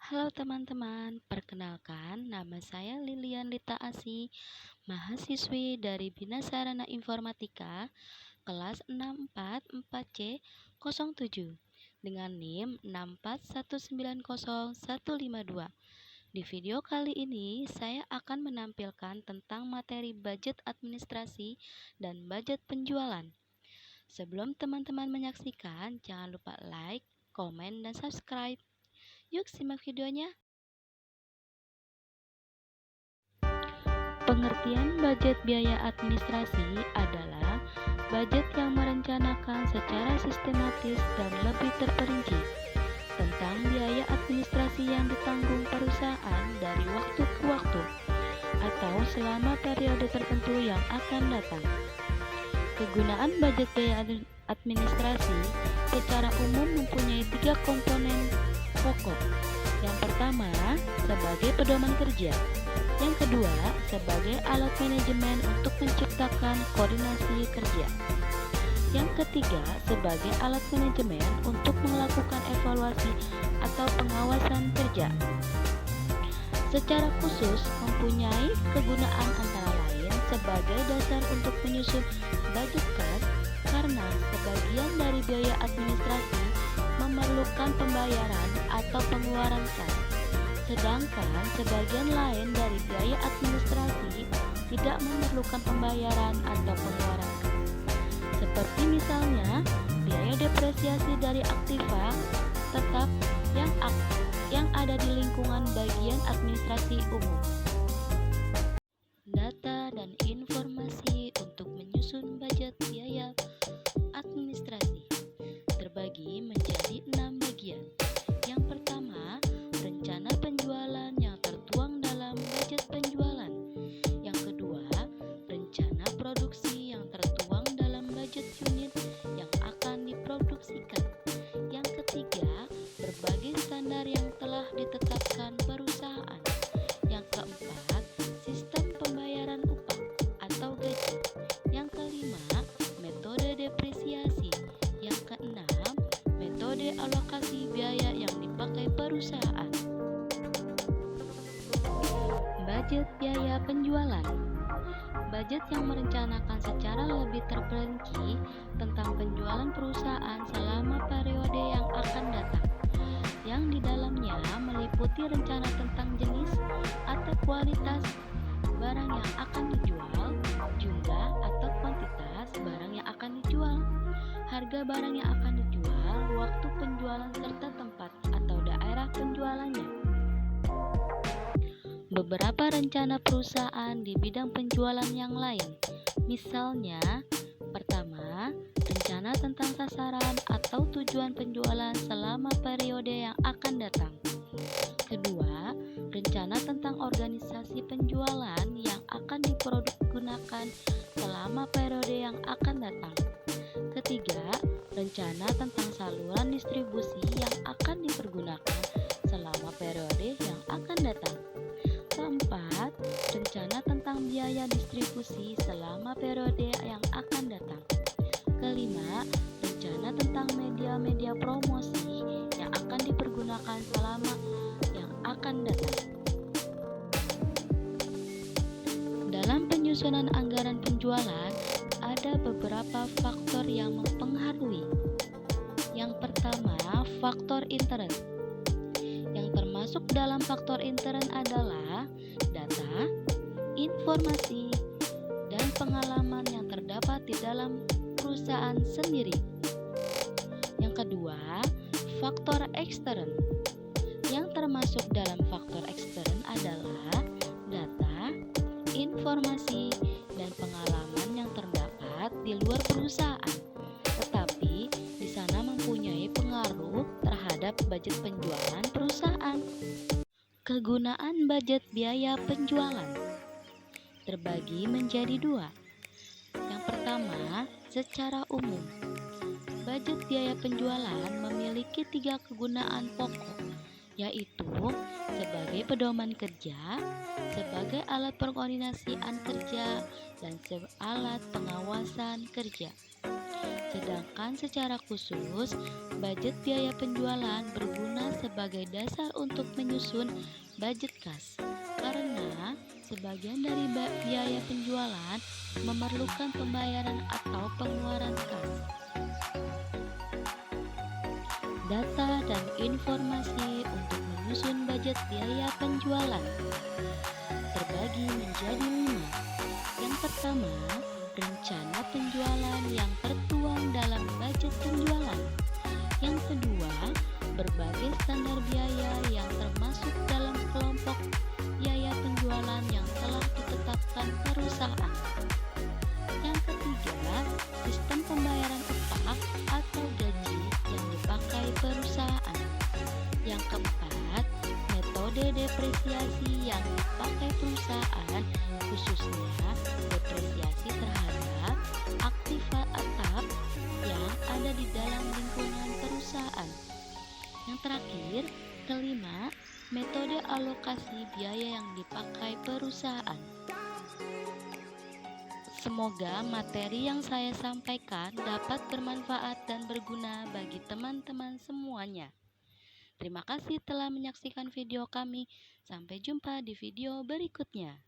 Halo teman-teman, perkenalkan nama saya Lilian Lita Asih, mahasiswi dari Bina Sarana Informatika kelas 644C07 dengan NIM 641900152. Di video kali ini saya akan menampilkan tentang materi budget administrasi dan budget penjualan. Sebelum teman-teman menyaksikan, jangan lupa like, komen, dan subscribe. Yuk simak videonya. Pengertian budget biaya administrasi adalah budget yang merencanakan secara sistematis dan lebih terperinci tentang biaya administrasi yang ditanggung perusahaan dari waktu ke waktu atau selama periode tertentu yang akan datang. Kegunaan budget biaya administrasi secara umum mempunyai 3 komponen pokok. Yang pertama, sebagai pedoman kerja. Yang kedua, sebagai alat manajemen untuk menciptakan koordinasi kerja. Yang ketiga, sebagai alat manajemen untuk melakukan evaluasi atau pengawasan kerja. Secara khusus, mempunyai kegunaan antara lain sebagai dasar untuk menyusun budget kas karena sebagian dari biaya administrasi memerlukan pembayaran atau pengeluaran kas. Sedangkan sebagian lain dari biaya administrasi tidak memerlukan pembayaran atau pengeluaran kas. Seperti misalnya biaya depresiasi dari aktiva tetap yang ada di lingkungan bagian administrasi umum. Data dan informasi untuk menyusun budget biaya administrasi terbagi menjadi 6 bagian. Yang pertama, rencana penjualan yang tertuang dalam budget penjualan. Yang kedua, rencana produksi yang tertuang dalam budget unit yang akan diproduksikan. Yang ketiga, berbagai standar yang telah ditetapkan perusahaan. Yang keempat, sistem pembayaran upah atau gaji. Yang kelima, metode depresiasi. Yang keenam, metode alokasi biaya yang dipakai perusahaan. Budget biaya penjualan. Budget yang merencanakan secara lebih terperinci tentang penjualan perusahaan selama periode yang akan datang, yang di dalamnya meliputi rencana tentang jenis atau kualitas barang yang akan dijual, jumlah atau kuantitas barang yang akan dijual, harga barang yang akan dijual, waktu penjualan serta tempat atau daerah penjualannya. Beberapa rencana perusahaan di bidang penjualan yang lain, misalnya, pertama, rencana tentang sasaran atau tujuan penjualan selama periode yang akan datang. Kedua, rencana tentang organisasi penjualan yang akan dipergunakan selama periode yang akan datang. Ketiga, rencana tentang saluran distribusi yang akan dipergunakan selama periode yang akan datang. Keempat, rencana tentang biaya distribusi selama periode yang akan datang. Kelima, rencana tentang media-media promosi yang akan dipergunakan selama yang akan datang. Dalam penyusunan anggaran penjualan, ada beberapa faktor yang mempengaruhi. Yang pertama, faktor intern. Yang termasuk dalam faktor intern adalah data, informasi, dan pengalaman yang terdapat di dalam perusahaan sendiri. Yang kedua, faktor ekstern. Yang termasuk dalam faktor ekstern adalah data, informasi, dan pengalaman yang terdapat di luar perusahaan, tetapi di sana mempunyai pengaruh terhadap budget penjualan perusahaan. Kegunaan budget biaya penjualan terbagi menjadi 2. Yang pertama, secara umum, budget biaya penjualan memiliki 3 kegunaan pokok, yaitu sebagai pedoman kerja, sebagai alat perkoordinasian kerja, dan sebagai alat pengawasan kerja. Sedangkan secara khusus, budget biaya penjualan berguna sebagai dasar untuk menyusun budget kas. Karena sebagian dari biaya penjualan memerlukan pembayaran atau pengeluaran kas. Data dan informasi untuk menyusun budget biaya penjualan terbagi menjadi 5. Yang pertama, rencana penjualan yang tertuang dalam budget penjualan. Yang kedua, berbagai standar biaya yang termasuk dalam kelompok biaya penjualan yang telah ditetapkan perusahaan. Yang ketiga, sistem pembayaran upah atau gaji yang dipakai perusahaan. Yang keempat, metode depresiasi yang dipakai perusahaan, khususnya depresiasi terhadap aktiva atap yang ada di dalam lingkungan perusahaan. Yang terakhir, kelima, metode alokasi biaya yang dipakai perusahaan. Semoga materi yang saya sampaikan dapat bermanfaat dan berguna bagi teman-teman semuanya. Terima kasih telah menyaksikan video kami. Sampai jumpa di video berikutnya.